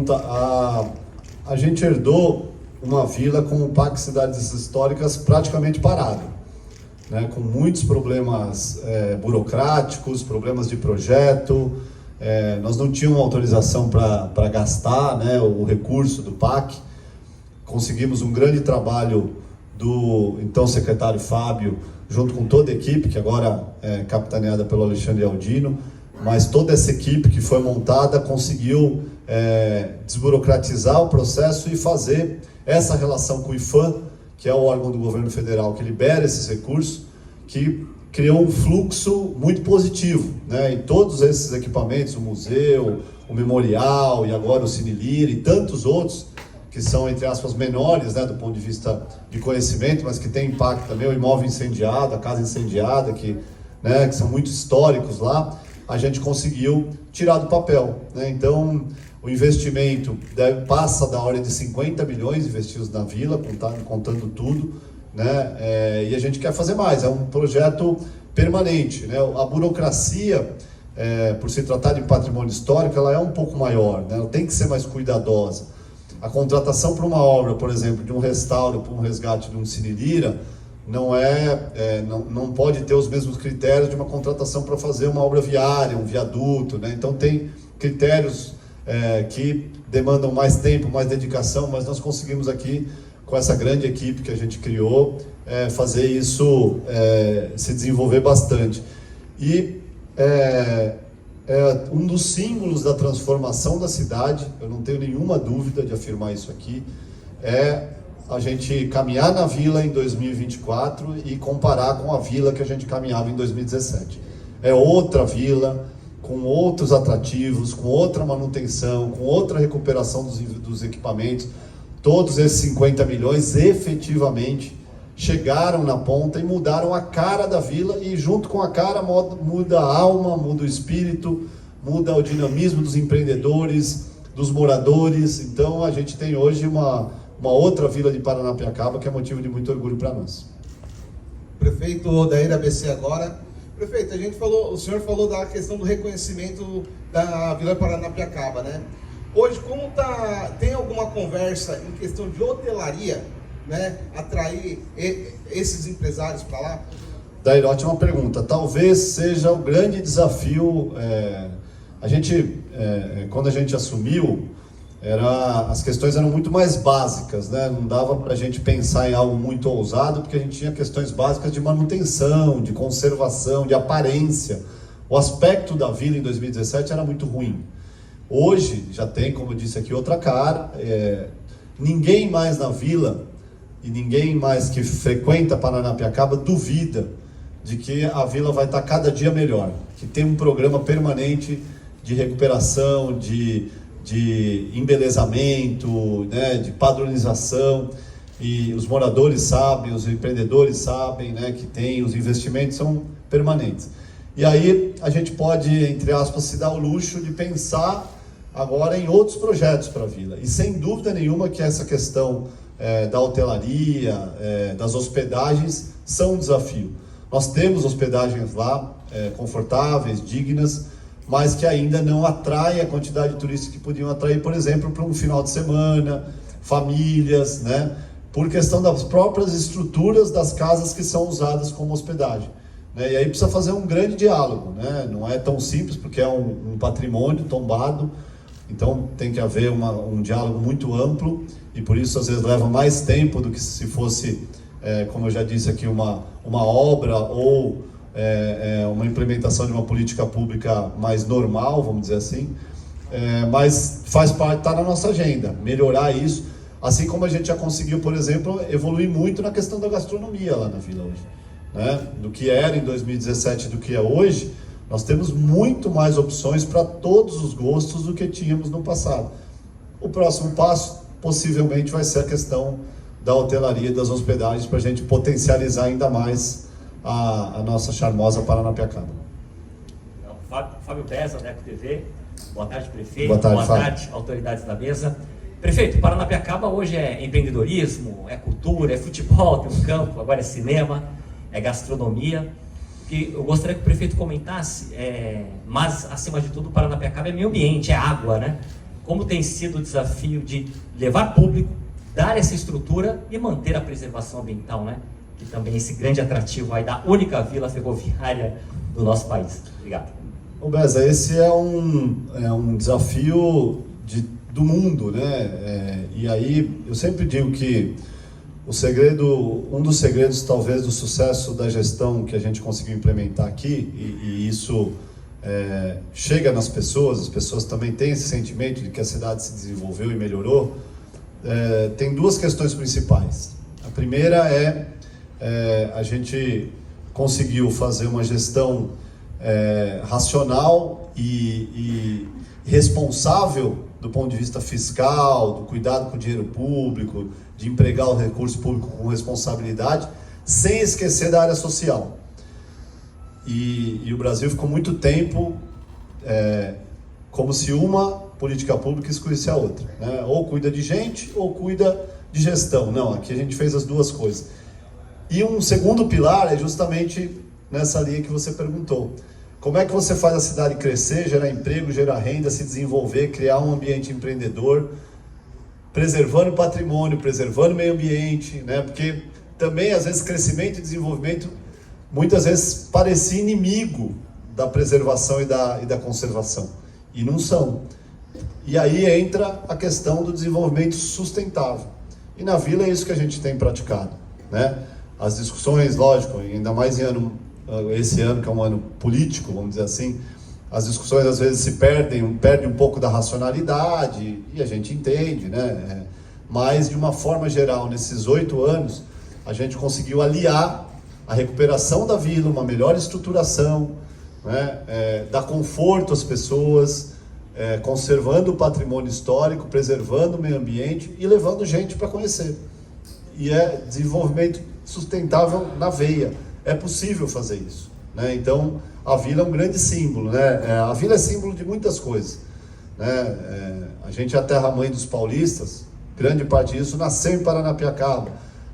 pergunta. A gente herdou uma vila com o Parque Cidades Históricas praticamente parado, né, com muitos problemas burocráticos, problemas de projeto. Nós não tínhamos autorização para gastar, né, o recurso do PAC. Conseguimos um grande trabalho do então secretário Fábio, junto com toda a equipe, que agora é capitaneada pelo Alexandre Aldino, mas toda essa equipe que foi montada conseguiu desburocratizar o processo e fazer essa relação com o IPHAN, que é o órgão do governo federal que libera esses recursos, que criou um fluxo muito positivo, né? E todos esses equipamentos, o museu, o memorial e agora o Cine Lira e tantos outros, que são, entre aspas, menores, né, do ponto de vista de conhecimento, mas que tem impacto também, o imóvel incendiado, a casa incendiada, que são muito históricos lá, a gente conseguiu tirar do papel, né? Então, o investimento passa da ordem de 50 milhões investidos na vila, contando tudo, né? E a gente quer fazer mais, é um projeto permanente, né? A burocracia, por se tratar de patrimônio histórico, ela é um pouco maior, né? Ela tem que ser mais cuidadosa. A contratação para uma obra, por exemplo, de um restauro, para um resgate de um Cine Lira, não pode ter os mesmos critérios de uma contratação para fazer uma obra viária, um viaduto, né? Então tem critérios que demandam mais tempo, mais dedicação, mas nós conseguimos aqui, com essa grande equipe que a gente criou, fazer isso se desenvolver bastante. E um dos símbolos da transformação da cidade, eu não tenho nenhuma dúvida de afirmar isso aqui, é a gente caminhar na vila em 2024 e comparar com a vila que a gente caminhava em 2017. É outra vila, com outros atrativos, com outra manutenção, com outra recuperação dos equipamentos. Todos esses 50 milhões efetivamente chegaram na ponta e mudaram a cara da vila, e junto com a cara muda a alma, muda o espírito, muda o dinamismo dos empreendedores, dos moradores. Então a gente tem hoje uma outra vila de Paranapiacaba que é motivo de muito orgulho para nós. Prefeito Odair ABC agora. Prefeito, o senhor falou da questão do reconhecimento da Vila Paranapiacaba, né? Hoje, tem alguma conversa em questão de hotelaria, né? Atrair esses empresários para lá? Daí, ótima pergunta. Talvez seja o grande desafio. Quando a gente assumiu, as questões eram muito mais básicas, né? Não dava para a gente pensar em algo muito ousado, porque a gente tinha questões básicas de manutenção, de conservação, de aparência. O aspecto da vila em 2017 era muito ruim. Hoje já tem, como eu disse aqui, outra cara. Ninguém mais na vila e ninguém mais que frequenta Paranapiacaba duvida de que a vila vai estar cada dia melhor, que tem um programa permanente de recuperação, de embelezamento, né, de padronização, e os moradores sabem, os empreendedores sabem, né, que os investimentos são permanentes. E aí a gente pode, entre aspas, se dar o luxo de pensar agora em outros projetos para a vila. E sem dúvida nenhuma que essa questão da hotelaria, das hospedagens, são um desafio. Nós temos hospedagens lá, confortáveis, dignas, mas que ainda não atraem a quantidade de turistas que podiam atrair, por exemplo, para um final de semana, famílias, né? Por questão das próprias estruturas das casas que são usadas como hospedagem, né? E aí precisa fazer um grande diálogo, né? Não é tão simples, porque é um patrimônio tombado, então tem que haver um diálogo muito amplo, e por isso às vezes leva mais tempo do que se fosse, como eu já disse aqui, uma obra ou uma implementação de uma política pública mais normal, vamos dizer assim, mas faz parte, está na nossa agenda, melhorar isso, assim como a gente já conseguiu, por exemplo, evoluir muito na questão da gastronomia lá na vila hoje, né? Do que era em 2017 do que é hoje, nós temos muito mais opções para todos os gostos do que tínhamos no passado. O próximo passo, possivelmente, vai ser a questão da hotelaria e das hospedagens, para a gente potencializar ainda mais a nossa charmosa Paranapiacaba. Fábio Beza, da TV. Boa tarde, prefeito. Boa tarde, autoridades da mesa. Prefeito, Paranapiacaba hoje é empreendedorismo, é cultura, é futebol, tem um campo, agora é cinema, é gastronomia. E eu gostaria que o prefeito comentasse, mas acima de tudo, Paranapiacaba é meio ambiente, é água, né? como tem sido o desafio de levar público, dar essa estrutura e manter a preservação ambiental, né? Que também é esse grande atrativo aí da única vila ferroviária do nosso país. Obrigado. Ô Beza, esse é um desafio do mundo, né? E aí eu sempre digo que um dos segredos talvez do sucesso da gestão que a gente conseguiu implementar aqui, e isso chega nas pessoas, as pessoas também têm esse sentimento de que a cidade se desenvolveu e melhorou, tem duas questões principais. A primeira a gente conseguiu fazer uma gestão racional e responsável do ponto de vista fiscal, do cuidado com o dinheiro público, de empregar o recurso público com responsabilidade, sem esquecer da área social. E o Brasil ficou muito tempo como se uma política pública excluísse a outra, né? Ou cuida de gente, ou cuida de gestão. Não, aqui a gente fez as duas coisas. E um segundo pilar é justamente nessa linha que você perguntou. Como é que você faz a cidade crescer, gerar emprego, gerar renda, se desenvolver, criar um ambiente empreendedor, preservando o patrimônio, preservando o meio ambiente, né? Porque também, às vezes, crescimento e desenvolvimento, muitas vezes, parecia inimigo da preservação e da conservação. E não são. E aí entra a questão do desenvolvimento sustentável. E na Vila é isso que a gente tem praticado, né? As discussões, lógico, ainda mais esse ano que é um ano político, vamos dizer assim, as discussões às vezes se perdem um pouco da racionalidade, e a gente entende, né? Mas de uma forma geral, nesses 8 anos, a gente conseguiu aliar a recuperação da vila, uma melhor estruturação, né? Dar conforto às pessoas, conservando o patrimônio histórico, preservando o meio ambiente e levando gente para conhecer. E é desenvolvimento sustentável na veia. É possível fazer isso, né? Então, a vila é um grande símbolo, né? A vila é símbolo de muitas coisas, né? A gente é a terra-mãe dos paulistas, grande parte disso nasceu em Paranapiacaba.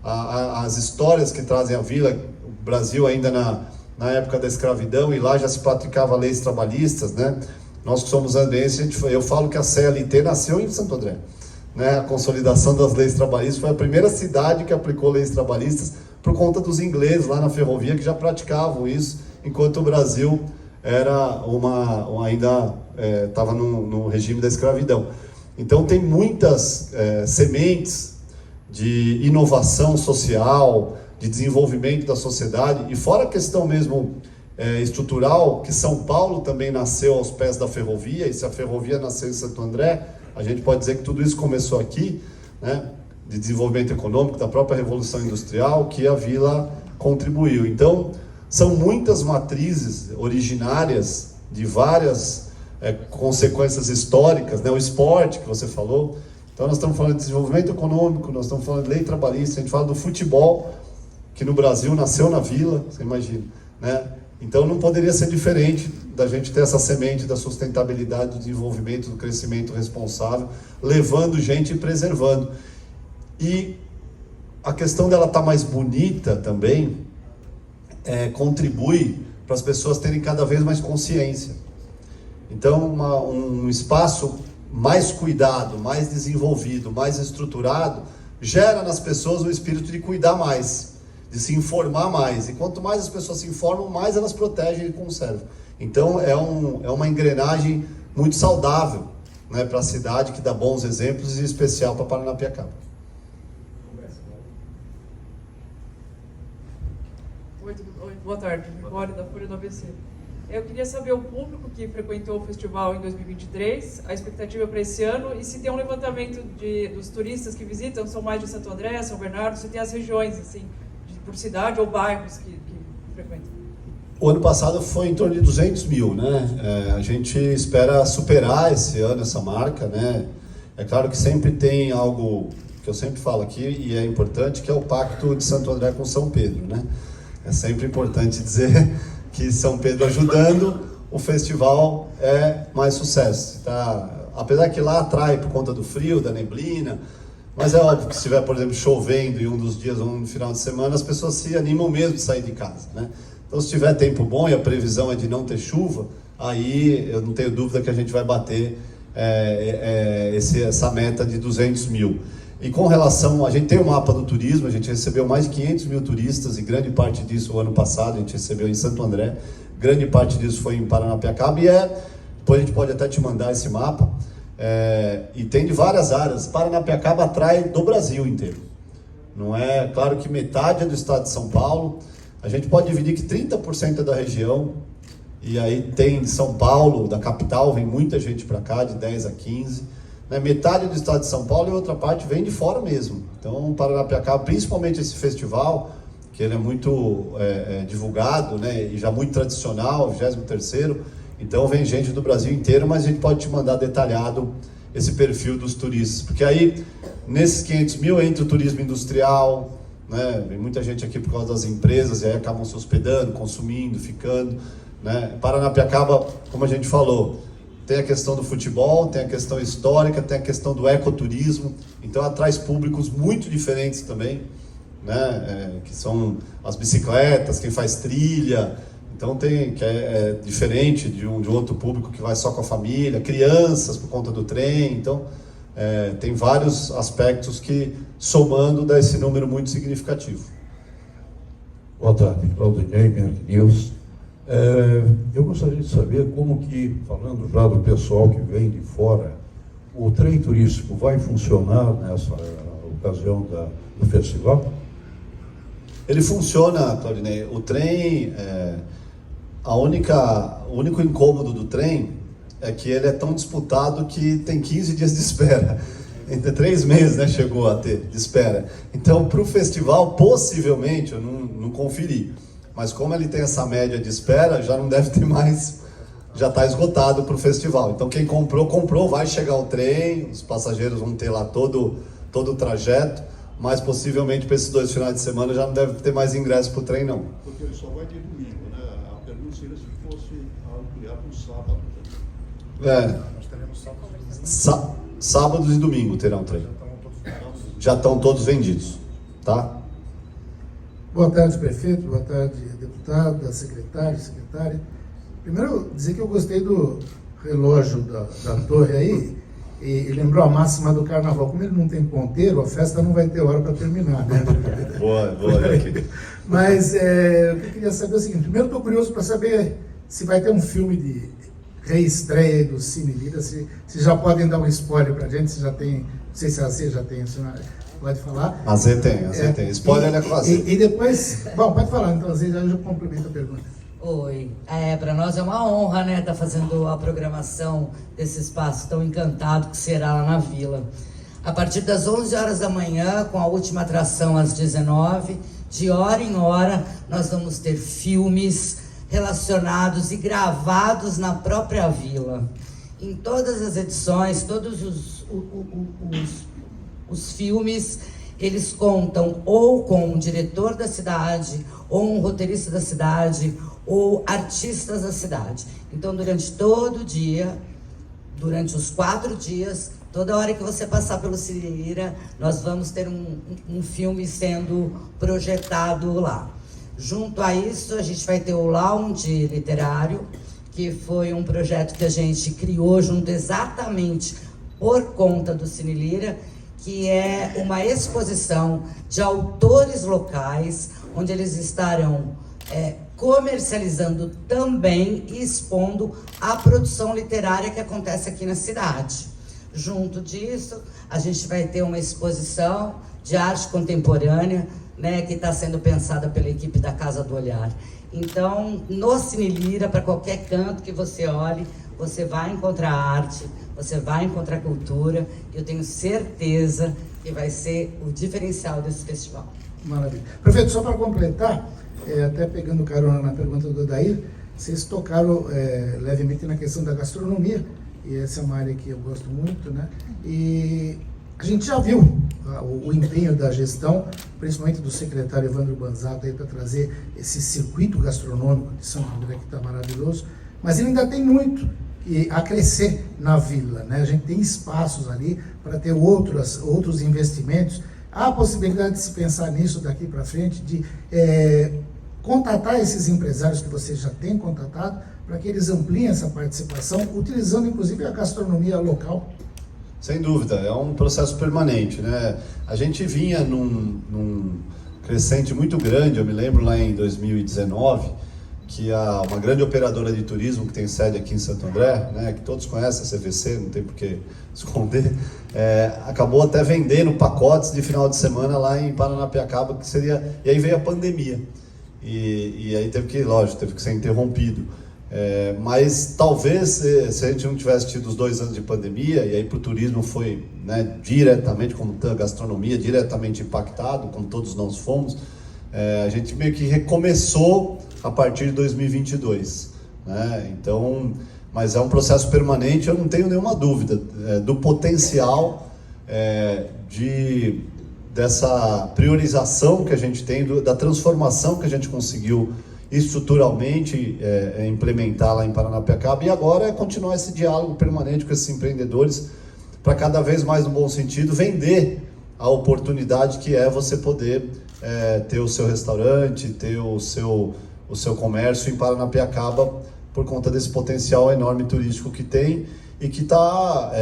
As histórias que trazem a vila, o Brasil ainda na época da escravidão, e lá já se praticava leis trabalhistas, né? Nós que somos andrenses, eu falo que a CLT nasceu em Santo André, né? A consolidação das leis trabalhistas foi a primeira cidade que aplicou leis trabalhistas por conta dos ingleses lá na ferrovia que já praticavam isso, enquanto o Brasil era ainda estava no regime da escravidão. Então tem muitas sementes de inovação social, de desenvolvimento da sociedade, e fora a questão mesmo estrutural, que São Paulo também nasceu aos pés da ferrovia, e se a ferrovia nasceu em Santo André, a gente pode dizer que tudo isso começou aqui, né? De desenvolvimento econômico, da própria Revolução Industrial, que a vila contribuiu. Então, são muitas matrizes originárias de várias consequências históricas, né? O esporte que você falou. Então, nós estamos falando de desenvolvimento econômico, nós estamos falando de lei trabalhista, a gente fala do futebol, que no Brasil nasceu na vila, você imagina, né? Então, não poderia ser diferente da gente ter essa semente da sustentabilidade, do desenvolvimento, do crescimento responsável, levando gente e preservando. E a questão dela estar mais bonita também contribui para as pessoas terem cada vez mais consciência. Então, um espaço mais cuidado, mais desenvolvido, mais estruturado, gera nas pessoas o espírito de cuidar mais, de se informar mais. E quanto mais as pessoas se informam, mais elas protegem e conservam. Então, é uma engrenagem muito saudável, né, para a cidade, que dá bons exemplos, e em especial para Paranapiacaba. Oi, boa tarde, Gregório da Folha do ABC. Eu queria saber o público que frequentou o festival em 2023, a expectativa para esse ano, e se tem um levantamento dos turistas que visitam, são mais de Santo André, São Bernardo, se tem as regiões, assim, por cidade ou bairros que frequentam. O ano passado foi em torno de 200 mil, né? A gente espera superar esse ano essa marca, né? É claro que sempre tem algo que eu sempre falo aqui, e é importante, que é o Pacto de Santo André com São Pedro, né? É sempre importante dizer que São Pedro ajudando, o festival é mais sucesso, tá? Apesar que lá atrai por conta do frio, da neblina, mas é óbvio que se estiver, por exemplo, chovendo em um dos dias ou no final de semana, as pessoas se animam mesmo de sair de casa, né? Então, se tiver tempo bom e a previsão é de não ter chuva, aí eu não tenho dúvida que a gente vai bater essa meta de 200 mil. E com relação, a gente tem o mapa do turismo, a gente recebeu mais de 500 mil turistas, e grande parte disso o ano passado a gente recebeu em Santo André, grande parte disso foi em Paranapiacaba, e depois a gente pode até te mandar esse mapa, e tem de várias áreas. Paranapiacaba atrai do Brasil inteiro, não é? Claro que metade é do estado de São Paulo, a gente pode dividir que 30% é da região, e aí tem São Paulo, da capital, vem muita gente para cá, de 10 a 15, né? Metade do estado de São Paulo e outra parte vem de fora mesmo. Então, Paranapiacaba, principalmente esse festival, que ele é muito divulgado, né? E já muito tradicional, 23º, então vem gente do Brasil inteiro, mas a gente pode te mandar detalhado esse perfil dos turistas, porque aí, nesses 500 mil, entra o turismo industrial, né? Vem muita gente aqui por causa das empresas, e aí acabam se hospedando, consumindo, ficando, né? Paranapiacaba, como a gente falou, tem a questão do futebol, tem a questão histórica, tem a questão do ecoturismo, então atrai públicos muito diferentes também, né? Que são as bicicletas, quem faz trilha, então que é diferente de outro público que vai só com a família, crianças por conta do trem, então tem vários aspectos que, somando, dá esse número muito significativo. Boa tarde, Claudinei, Merck News. Eu gostaria de saber como que, falando já do pessoal que vem de fora, o trem turístico vai funcionar nessa ocasião do festival? Ele funciona, Claudinei. O trem, o único incômodo do trem é que ele é tão disputado que tem 15 dias de espera. Entre 3 meses, né, chegou a ter de espera. Então, para o festival, possivelmente, eu não conferi. Mas como ele tem essa média de espera, já não deve ter mais, já está esgotado para o festival. Então quem comprou, vai chegar o trem, os passageiros vão ter lá todo o trajeto, mas possivelmente para esses 2 finais de semana já não deve ter mais ingresso para o trem, não. Porque ele só vai ter domingo, né? A pergunta seria se fosse ampliar para o sábado. Nós teremos Sábados e domingo terão trem. Já estão todos vendidos, tá? Boa tarde, prefeito. Boa tarde, deputada, secretária. Primeiro, dizer que eu gostei do relógio da torre aí, e lembrou a máxima do carnaval. Como ele não tem ponteiro, a festa não vai ter hora para terminar, né? Boa, aqui. Mas eu queria saber o seguinte: primeiro, estou curioso para saber se vai ter um filme de reestreia do Cine Lira, se já podem dar um spoiler para a gente, se já tem, não sei se a Z já tem, pode falar. A Z tem. Spoiler é com a Z. E depois, bom, pode falar, então a Z já complementa a pergunta. Oi, para nós é uma honra, né, estar fazendo a programação desse espaço tão encantado que será lá na Vila. A partir das 11 horas da manhã, com a última atração às 19, de hora em hora, nós vamos ter filmes relacionados e gravados na própria Vila. Em todas as edições, todos os filmes, eles contam ou com um diretor da cidade, ou um roteirista da cidade, ou artistas da cidade. Então, durante todo o dia, durante os 4 dias, toda hora que você passar pelo Cine Lira, nós vamos ter um filme sendo projetado lá. Junto a isso, a gente vai ter o Lounge Literário, que foi um projeto que a gente criou junto exatamente por conta do Cine Lira, que é uma exposição de autores locais, onde eles estarão comercializando também e expondo a produção literária que acontece aqui na cidade. Junto disso, a gente vai ter uma exposição de arte contemporânea, né, que está sendo pensada pela equipe da Casa do Olhar. Então, no Cine Lira, para qualquer canto que você olhe, você vai encontrar arte, você vai encontrar cultura, e eu tenho certeza que vai ser o diferencial desse festival. Maravilha. Prefeito, só para completar, até pegando carona na pergunta do Odair, vocês tocaram levemente na questão da gastronomia, e essa é uma área que eu gosto muito, né? E a gente já viu o empenho da gestão, principalmente do secretário Evandro Banzato, para trazer esse circuito gastronômico de São André, que está maravilhoso, mas ele ainda tem muito a crescer na vila, né? A gente tem espaços ali para ter outros investimentos. Há a possibilidade de se pensar nisso daqui para frente, de contatar esses empresários que você já tem contatado, para que eles ampliem essa participação, utilizando inclusive a gastronomia local? Sem dúvida, é um processo permanente, né? A gente vinha num crescente muito grande. Eu me lembro lá em 2019 que uma grande operadora de turismo que tem sede aqui em Santo André, né, que todos conhecem, a CVC, não tem por que esconder, acabou até vendendo pacotes de final de semana lá em Paranapiacaba, que seria... E aí veio a pandemia, e aí teve que ser interrompido. Mas talvez, se a gente não tivesse tido os 2 anos de pandemia, e aí para o turismo foi, né, diretamente, como a gastronomia, diretamente impactado, como todos nós fomos, a gente meio que recomeçou a partir de 2022, né? Então, mas é um processo permanente. Eu não tenho nenhuma dúvida do potencial dessa priorização que a gente tem, da transformação que a gente conseguiu estruturalmente implementar lá em Paranapiacaba, e agora é continuar esse diálogo permanente com esses empreendedores para cada vez mais, no bom sentido, vender a oportunidade que é você poder ter o seu restaurante, ter o seu comércio em Paranapiacaba, por conta desse potencial enorme turístico que tem e que está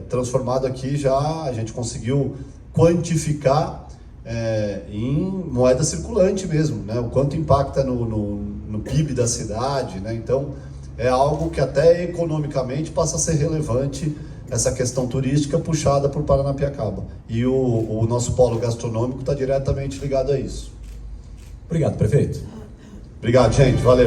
transformado aqui já. A gente conseguiu quantificar em moeda circulante mesmo, né? O quanto impacta no PIB da cidade, né? Então, é algo que até economicamente passa a ser relevante, essa questão turística puxada por Paranapiacaba. E o nosso polo gastronômico está diretamente ligado a isso. Obrigado, prefeito. Obrigado, gente. Valeu.